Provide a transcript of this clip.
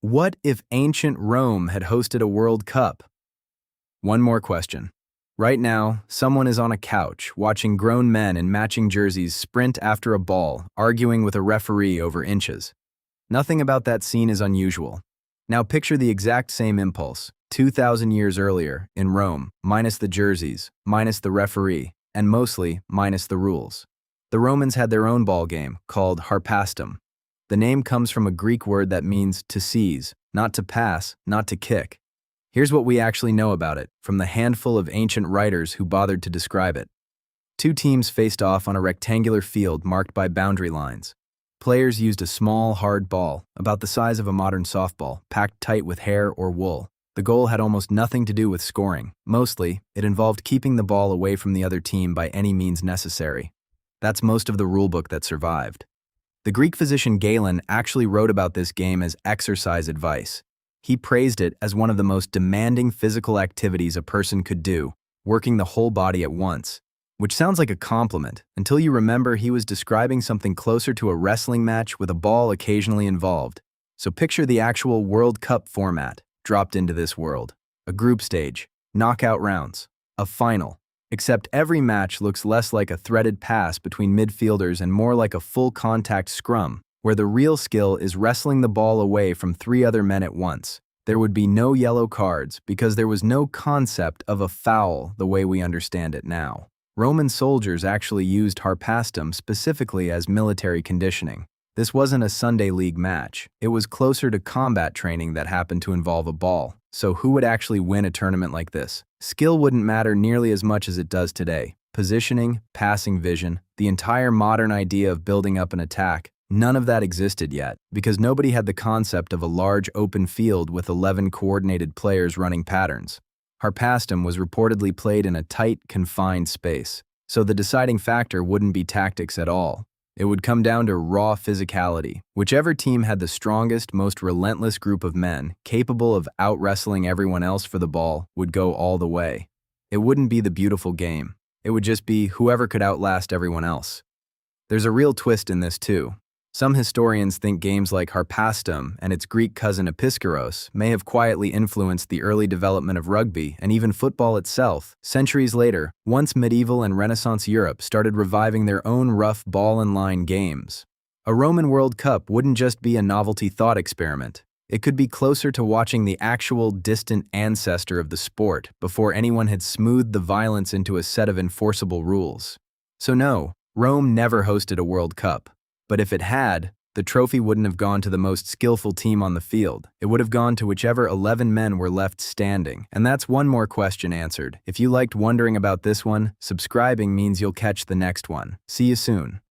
What if ancient Rome had hosted a World Cup? One more question. Right now, someone is on a couch watching grown men in matching jerseys sprint after a ball, arguing with a referee over inches. Nothing about that scene is unusual. Now picture the exact same impulse, 2,000 years earlier, in Rome, minus the jerseys, minus the referee, and mostly minus the rules. The Romans had their own ball game, called harpastum. The name comes from a Greek word that means to seize, not to pass, not to kick. Here's what we actually know about it, from the handful of ancient writers who bothered to describe it. Two teams faced off on a rectangular field marked by boundary lines. Players used a small, hard ball, about the size of a modern softball, packed tight with hair or wool. The goal had almost nothing to do with scoring. Mostly, it involved keeping the ball away from the other team by any means necessary. That's most of the rulebook that survived. The Greek physician Galen actually wrote about this game as exercise advice. He praised it as one of the most demanding physical activities a person could do, working the whole body at once. Which sounds like a compliment, until you remember he was describing something closer to a wrestling match with a ball occasionally involved. So picture the actual World Cup format dropped into this world. A group stage, knockout rounds, a final. Except every match looks less like a threaded pass between midfielders and more like a full-contact scrum, where the real skill is wrestling the ball away from three other men at once. There would be no yellow cards because there was no concept of a foul the way we understand it now. Roman soldiers actually used harpastum specifically as military conditioning. This wasn't a Sunday league match. It was closer to combat training that happened to involve a ball. So who would actually win a tournament like this? Skill wouldn't matter nearly as much as it does today. Positioning, passing vision, the entire modern idea of building up an attack, none of that existed yet, because nobody had the concept of a large open field with 11 coordinated players running patterns. Harpastum was reportedly played in a tight, confined space, so the deciding factor wouldn't be tactics at all. It would come down to raw physicality. Whichever team had the strongest, most relentless group of men, capable of out-wrestling everyone else for the ball, would go all the way. It wouldn't be the beautiful game. It would just be whoever could outlast everyone else. There's a real twist in this too. Some historians think games like harpastum and its Greek cousin episkouros may have quietly influenced the early development of rugby and even football itself. Centuries later, once medieval and Renaissance Europe started reviving their own rough ball-and-line games. A Roman World Cup wouldn't just be a novelty thought experiment. It could be closer to watching the actual distant ancestor of the sport before anyone had smoothed the violence into a set of enforceable rules. So no, Rome never hosted a World Cup. But if it had, the trophy wouldn't have gone to the most skillful team on the field. It would have gone to whichever 11 men were left standing. And that's one more question answered. If you liked wondering about this one, subscribing means you'll catch the next one. See you soon.